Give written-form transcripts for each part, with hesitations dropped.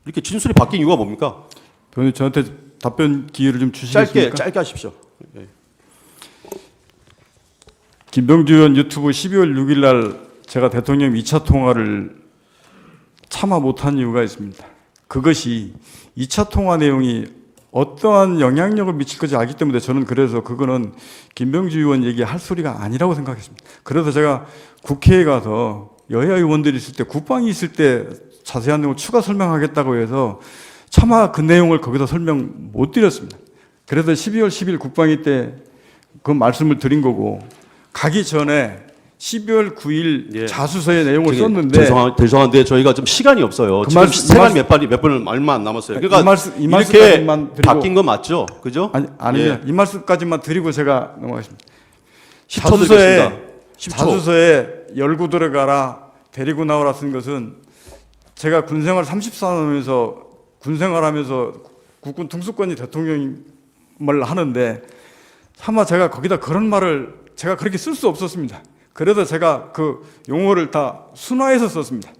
이렇게 진술이 바뀐 이유가 뭡니까? 변호사님 저한테 답변 기회를 좀 주시겠습니까? 짧게 하십시오. 예. 김병주 의원 유튜브 12월 6일 날 제가 대통령 2차 통화를 참아 못한 이유가 있습니다. 그것이 2차 통화 내용이 어떠한 영향력을 미칠 것인지 알기 때문에 저는 그래서 그거는 김병주 의원 얘기할 소리가 아니라고 생각했습니다. 그래서 제가 국회에 가서 여야 의원들이 있을 때 국방이 있을 때 자세한 내용을 추가 설명하겠다고 해서 차마 그 내용을 거기서 설명 못 드렸습니다. 그래서 12월 10일 국방위 때 그 말씀을 드린 거고 가기 전에 12월 9일 예. 자수서의 내용을 썼는데 죄송한데 저희가 좀 시간이 없어요. 지금 시간이 몇 분을 얼마 안 남았어요. 그러니까 이 이렇게 말씀까지만 드리고, 바뀐 건 맞죠? 그죠? 아닙니다. 예. 이 말씀까지만 드리고 제가 넘어가겠습니다. 10초 드리겠습니다. 10초. 자수서에 열고 들어가라 데리고 나오라 쓴 것은 제가 군생활 34년하면서 군생활하면서 국군 통수권이 대통령을 하는데 차마 제가 거기다 그런 말을 제가 그렇게 쓸 수 없었습니다. 그래서 제가 그 용어를 다 순화해서 썼습니다.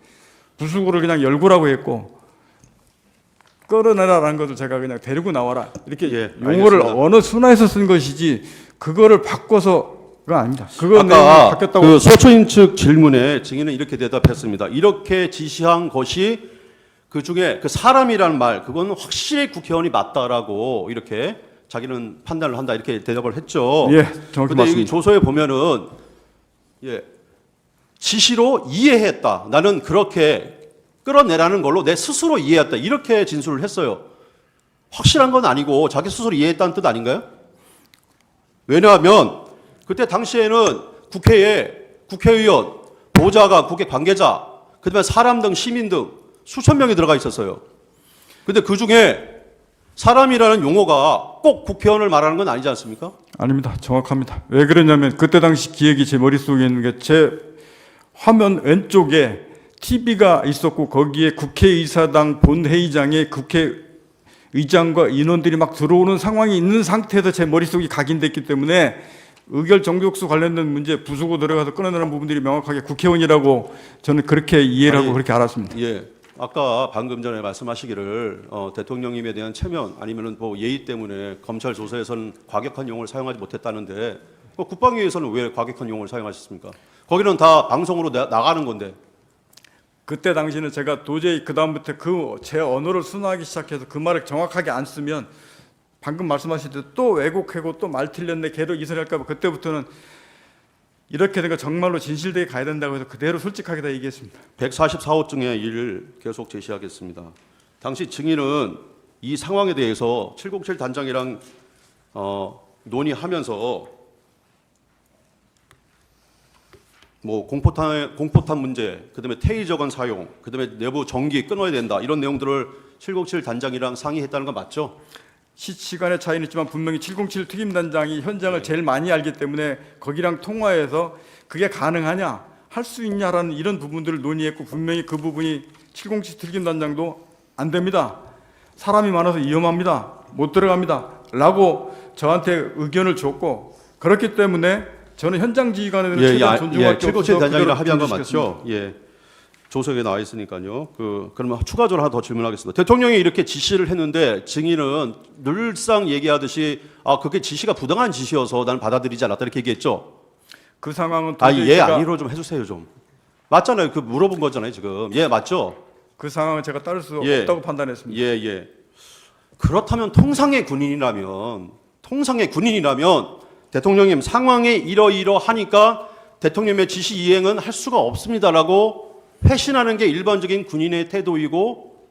부수고를 그냥 열고라고 했고 끌어내라라는 것을 제가 그냥 데리고 나와라 이렇게 예, 용어를 알겠습니다. 언어 순화해서 쓴 것이지 그거를 바꿔서가 아닙니다. 그거 내용이 아까 바뀌었다고 그 소초인 측 질문에 증인은 이렇게 대답했습니다. 이렇게 지시한 것이 그 중에 그 사람이라는 말 그건 확실히 국회의원이 맞다라고 이렇게 자기는 판단을 한다 이렇게 대답을 했죠. 예, 정확히 근데 여기 맞습니다. 조서에 보면은 예, 지시로 이해했다. 나는 그렇게 끌어내라는 걸로 내 스스로 이해했다. 이렇게 진술을 했어요. 확실한 건 아니고 자기 스스로 이해했다는 뜻 아닌가요? 왜냐하면 그때 당시에는 국회에 국회의원, 보좌관, 국회 관계자, 그다음에 사람 등 시민 등 수천 명이 들어가 있었어요. 근데 그 중에 사람이라는 용어가 꼭 국회의원을 말하는 건 아니지 않습니까? 아닙니다. 정확합니다. 왜 그러냐면 그때 당시 기획이 제 머릿속에 있는 게 제 화면 왼쪽에 TV가 있었고 거기에 국회의사당 본회의장에 국회의장과 인원들이 막 들어오는 상황이 있는 상태에서 제 머릿속이 각인됐기 때문에 의결 정족수 관련된 문제 부수고 들어가서 끊어내는 부분들이 명확하게 국회의원이라고 저는 그렇게 이해를 하고 아니, 그렇게 알았습니다. 예. 아까 방금 전에 말씀하시기를 대통령님에 대한 체면 아니면은 뭐 예의 때문에 검찰 조사에서는 과격한 용어를 사용하지 못했다는데 국방위에서는 왜 과격한 용어를 사용하셨습니까? 거기는 다 방송으로 나가는 건데. 그때 당시는 제가 도저히 그 다음부터 그 제 언어를 순화하기 시작해서 그 말을 정확하게 안 쓰면 방금 말씀하신 대로 또 왜곡하고 또 말 틀렸네 걔로 이설할까 봐 그때부터는 이렇게 내가 정말로 진실되게 가야 된다고 해서 그대로 솔직하게 다 얘기했습니다. 144호 중에 일을 계속 제시하겠습니다. 당시 증인은 이 상황에 대해서 707 단장이랑 논의하면서 뭐 공포탄 문제, 그다음에 테이저건 사용, 그다음에 내부 전기 끊어야 된다 이런 내용들을 707 단장이랑 상의했다는 건 맞죠? 시간의 차이는 있지만 분명히 707 특임단장이 현장을 제일 많이 알기 때문에 거기랑 통화해서 그게 가능하냐 할 수 있냐라는 이런 부분들을 논의했고 분명히 그 부분이 707 특임단장도 안 됩니다. 사람이 많아서 위험합니다. 못 들어갑니다. 라고 저한테 의견을 줬고 그렇기 때문에 저는 현장 지휘관에 대한 최대한 존중할 게 707 없어서 단장이랑 그대로 합의한 건 준비시켰습니다. 맞죠? 예. 조서에 나와 있으니까요. 그러면 추가적으로 하나 더 질문하겠습니다. 대통령이 이렇게 지시를 했는데 증인은 늘상 얘기하듯이 그게 지시가 부당한 지시여서 나는 받아들이지 않았다 이렇게 얘기했죠. 그 상황은 예 아니로 좀 해주세요 좀. 맞잖아요. 그 물어본 거잖아요 지금. 예 맞죠. 그 상황을 제가 따를 수 예. 없다고 판단했습니다. 예. 그렇다면 통상의 군인이라면 대통령님 상황에 이러이러하니까 대통령의 지시 이행은 할 수가 없습니다라고 회신하는 게 일반적인 군인의 태도이고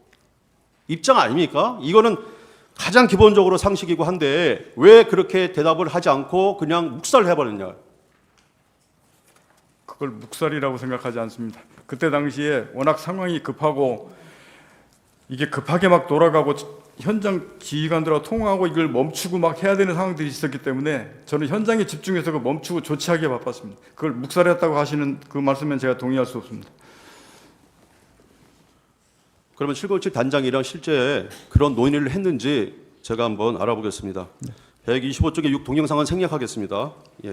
입장 아닙니까? 이거는 가장 기본적으로 상식이고 한데 왜 그렇게 대답을 하지 않고 그냥 묵살해버렸냐? 그걸 묵살이라고 생각하지 않습니다. 그때 당시에 워낙 상황이 급하고 이게 급하게 막 돌아가고 현장 지휘관들하고 통화하고 이걸 멈추고 막 해야 되는 상황들이 있었기 때문에 저는 현장에 집중해서 그 멈추고 조치하기에 바빴습니다. 그걸 묵살했다고 하시는 그 말씀엔 제가 동의할 수 없습니다. 그러면 707 단장이랑 실제 그런 논의를 했는지 제가 한번 알아보겠습니다. 125쪽의 6 동영상은 생략하겠습니다. 예.